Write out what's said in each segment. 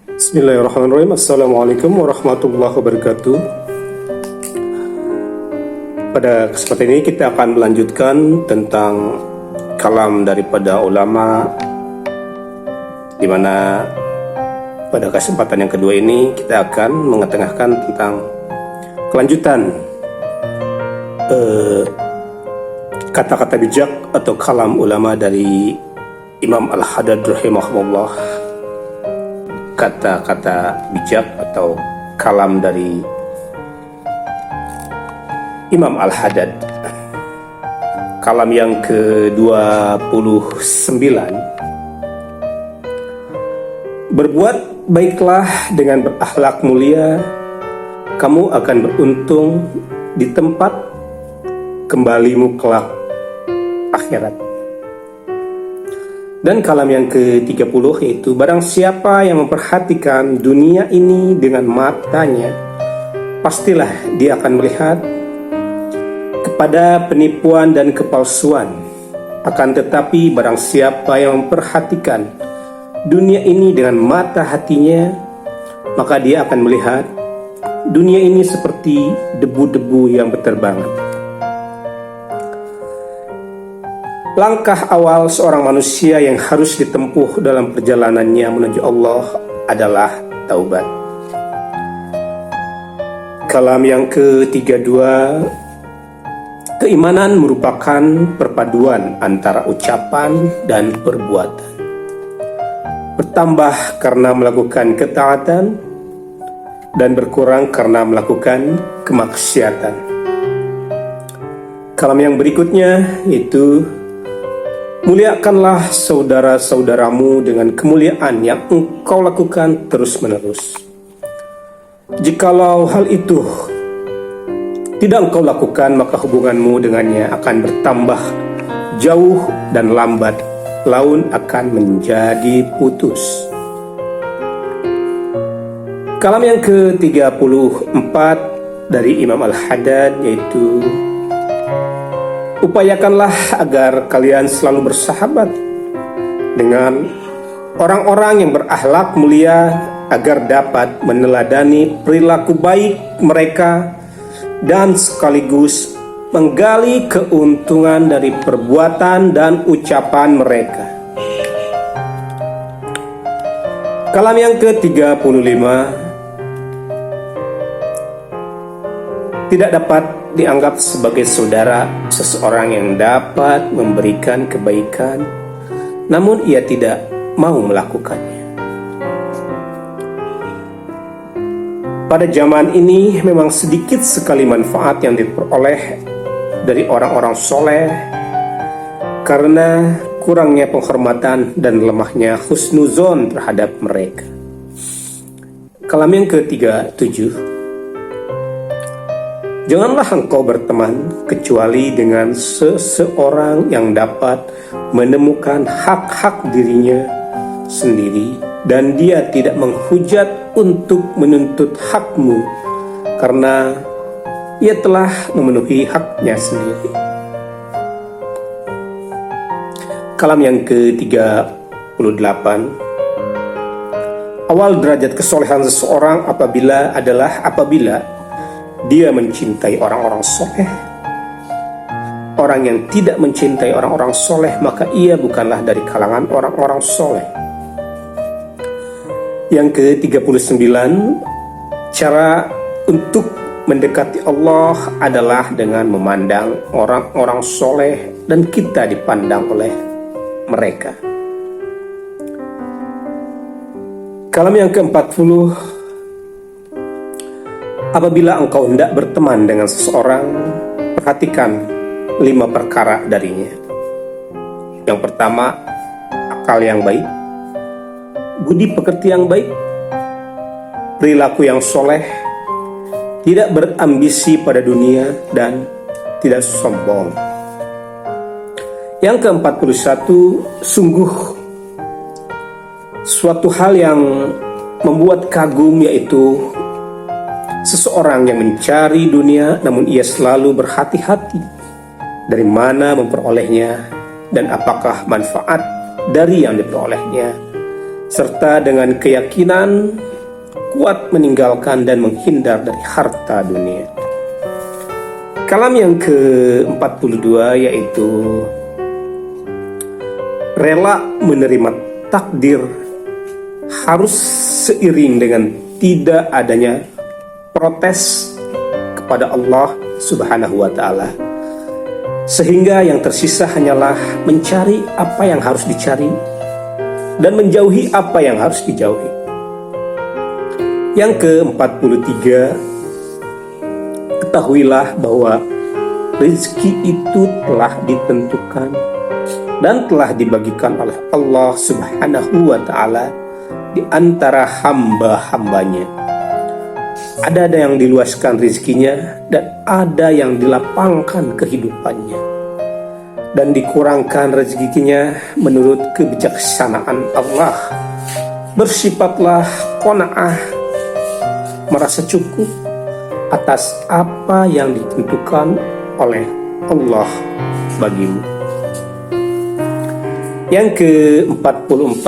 Bismillahirrahmanirrahim. Assalamualaikum warahmatullahi wabarakatuh. Pada kesempatan ini kita akan melanjutkan tentang kalam daripada ulama, di mana pada kesempatan yang kedua ini kita akan mengetengahkan tentang kelanjutan kata-kata bijak atau kalam ulama dari Imam Al-Haddad rahimahullah. Kata-kata bijak atau kalam dari Imam Al-Haddad, kalam yang ke-29. Berbuat baiklah dengan berakhlak mulia, kamu akan beruntung di tempat kembalimu kelak akhirat. Dan kalam yang ke-30 yaitu barang siapa yang memperhatikan dunia ini dengan matanya, pastilah dia akan melihat kepada penipuan dan kepalsuan. Akan tetapi barang siapa yang memperhatikan dunia ini dengan mata hatinya, maka dia akan melihat dunia ini seperti debu-debu yang berterbangan. Langkah awal seorang manusia yang harus ditempuh dalam perjalanannya menuju Allah adalah taubat. Kalam yang ke-32, keimanan merupakan perpaduan antara ucapan dan perbuatan. Bertambah karena melakukan ketaatan dan berkurang karena melakukan kemaksiatan. Kalam yang berikutnya yaitu muliakanlah saudara-saudaramu dengan kemuliaan yang engkau lakukan terus-menerus. Jikalau hal itu tidak engkau lakukan, maka hubunganmu dengannya akan bertambah jauh dan lambat laun akan menjadi putus. Kalam yang ke-34 dari Imam Al-Haddad yaitu upayakanlah agar kalian selalu bersahabat dengan orang-orang yang berakhlak mulia agar dapat meneladani perilaku baik mereka dan sekaligus menggali keuntungan dari perbuatan dan ucapan mereka. Kalam yang ke-35, tidak dapat dianggap sebagai saudara seseorang yang dapat memberikan kebaikan namun ia tidak mau melakukannya. Pada zaman ini memang sedikit sekali manfaat yang diperoleh dari orang-orang soleh karena kurangnya penghormatan dan lemahnya husnuzon terhadap mereka. Kalam yang ke-37, janganlah engkau berteman kecuali dengan seseorang yang dapat menemukan hak-hak dirinya sendiri dan dia tidak menghujat untuk menuntut hakmu karena ia telah memenuhi haknya sendiri. Kalam yang ke-38, awal derajat kesolehan seseorang apabila dia mencintai orang-orang soleh. Orang yang tidak mencintai orang-orang soleh, maka ia bukanlah dari kalangan orang-orang soleh. Yang ke-39, cara untuk mendekati Allah adalah dengan memandang orang-orang soleh dan kita dipandang oleh mereka. Kalam yang ke-40, apabila engkau hendak berteman dengan seseorang, perhatikan 5 perkara darinya. Yang pertama, akal yang baik, budi pekerti yang baik, perilaku yang soleh, tidak berambisi pada dunia, dan tidak sombong. Yang ke-41, sungguh suatu hal yang membuat kagum yaitu seseorang yang mencari dunia namun ia selalu berhati-hati dari mana memperolehnya dan apakah manfaat dari yang diperolehnya, serta dengan keyakinan kuat meninggalkan dan menghindar dari harta dunia. Kalam yang ke-42 yaitu rela menerima takdir harus seiring dengan tidak adanya protes kepada Allah Subhanahu wa Ta'ala, sehingga yang tersisa hanyalah mencari apa yang harus dicari dan menjauhi apa yang harus dijauhi. Yang ke-43, ketahuilah bahwa rezeki itu telah ditentukan dan telah dibagikan oleh Allah Subhanahu wa Ta'ala di antara hamba-hambanya. Ada yang diluaskan rezekinya dan ada yang dilapangkan kehidupannya, dan dikurangkan rezekinya menurut kebijaksanaan Allah. Bersifatlah qanaah, merasa cukup atas apa yang ditentukan oleh Allah bagimu. Yang ke-44,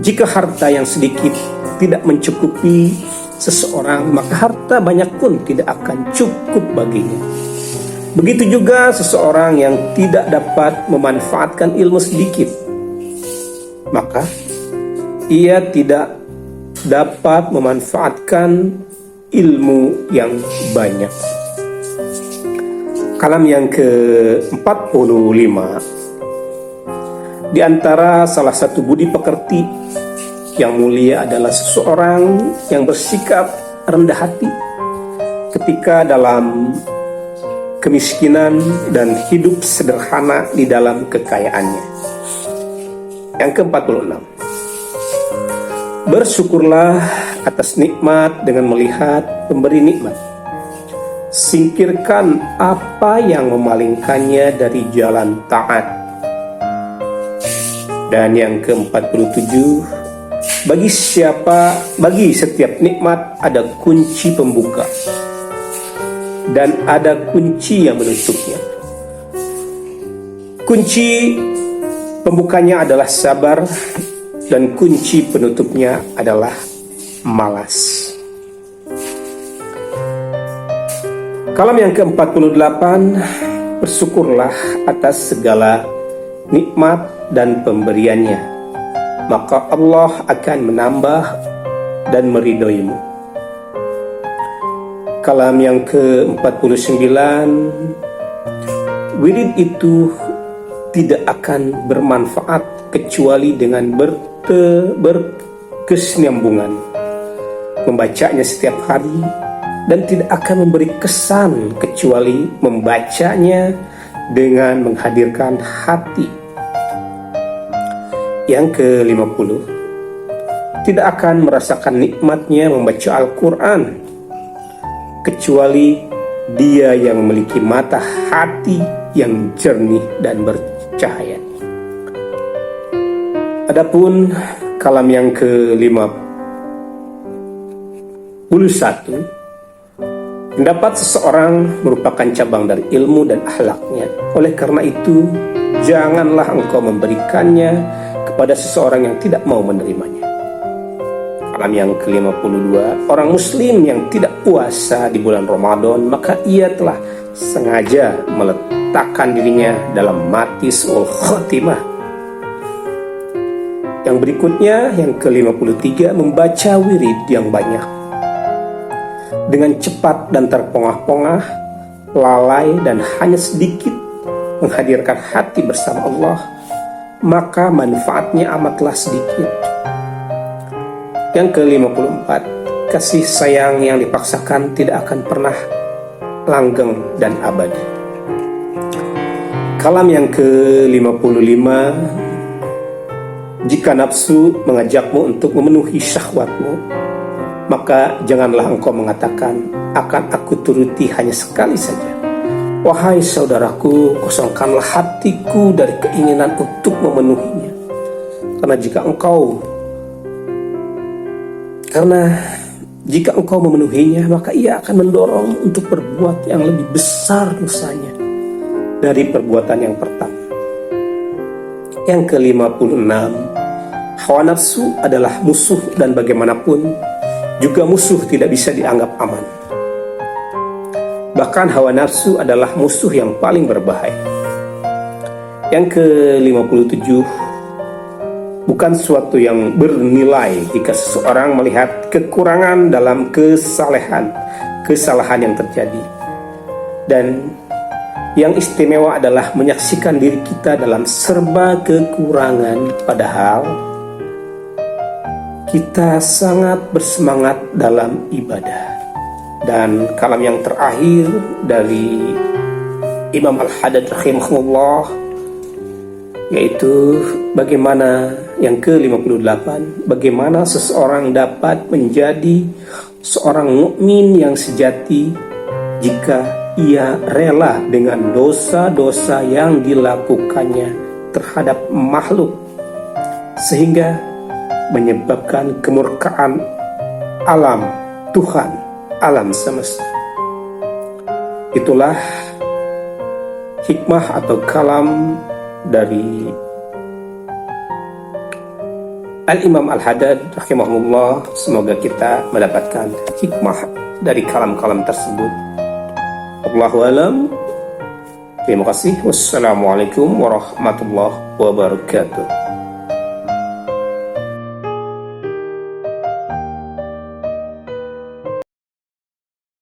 jika harta yang sedikit tidak mencukupi seseorang, maka harta banyak pun tidak akan cukup baginya. Begitu juga seseorang yang tidak dapat memanfaatkan ilmu sedikit, maka ia tidak dapat memanfaatkan ilmu yang banyak. Kalam yang ke-45, di antara salah satu budi pekerti yang mulia adalah seseorang yang bersikap rendah hati ketika dalam kemiskinan dan hidup sederhana di dalam kekayaannya. Yang ke-46, bersyukurlah atas nikmat dengan melihat pemberi nikmat. Singkirkan apa yang memalingkannya dari jalan taat. Dan yang ke-47, bagi setiap nikmat ada kunci pembuka dan ada kunci yang menutupnya. Kunci pembukanya adalah sabar dan kunci penutupnya adalah malas. Kalam yang ke-48, bersyukurlah atas segala nikmat dan pemberiannya, maka Allah akan menambah dan meridhoimu. Kalam yang ke-49, wirid itu tidak akan bermanfaat kecuali dengan berkesinambungan, membacanya setiap hari, dan tidak akan memberi kesan kecuali membacanya dengan menghadirkan hati. Yang ke-50, tidak akan merasakan nikmatnya membaca Al-Quran kecuali dia yang memiliki mata hati yang jernih dan bercahaya. Adapun kalam yang ke-51, pendapat seseorang merupakan cabang dari ilmu dan akhlaknya. Oleh karena itu, janganlah engkau memberikannya kepada seseorang yang tidak mau menerimanya. Kalam yang ke-52, orang muslim yang tidak puasa di bulan Ramadan, maka ia telah sengaja meletakkan dirinya dalam mati su'ul khotimah. Yang berikutnya, yang ke-53, membaca wirid yang banyak dengan cepat dan terpongah-pongah, lalai dan hanya sedikit menghadirkan hati bersama Allah, maka manfaatnya amatlah sedikit. Yang ke-54, kasih sayang yang dipaksakan tidak akan pernah langgeng dan abadi. Kalam yang ke-55, jika nafsu mengajakmu untuk memenuhi syahwatmu, maka janganlah engkau mengatakan, akan aku turuti hanya sekali saja. Wahai saudaraku, kosongkanlah hatiku dari keinginan untuk memenuhinya. Karena jika engkau memenuhinya, maka ia akan mendorong untuk berbuat yang lebih besar dosanya dari perbuatan yang pertama. Yang ke-56, Hawa nafsu adalah musuh, dan bagaimanapun juga musuh tidak bisa dianggap aman. Bahkan hawa nafsu adalah musuh yang paling berbahaya. Yang ke-57, bukan suatu yang bernilai jika seseorang melihat kekurangan dalam kesalahan yang terjadi. Dan yang istimewa adalah menyaksikan diri kita dalam serba kekurangan, padahal kita sangat bersemangat dalam ibadah. Dan kalam yang terakhir dari Imam Al-Haddad rahimahullah, yaitu bagaimana yang ke-58, bagaimana seseorang dapat menjadi seorang mukmin yang sejati jika ia rela dengan dosa-dosa yang dilakukannya terhadap makhluk, sehingga menyebabkan kemurkaan alam Tuhan, alam semesta. Itulah hikmah atau kalam dari Al-Imam Al-Haddad rahimahullah. Semoga kita mendapatkan hikmah dari kalam-kalam tersebut. Allahu a'lam. Terima kasih. Wassalamualaikum warahmatullahi wabarakatuh.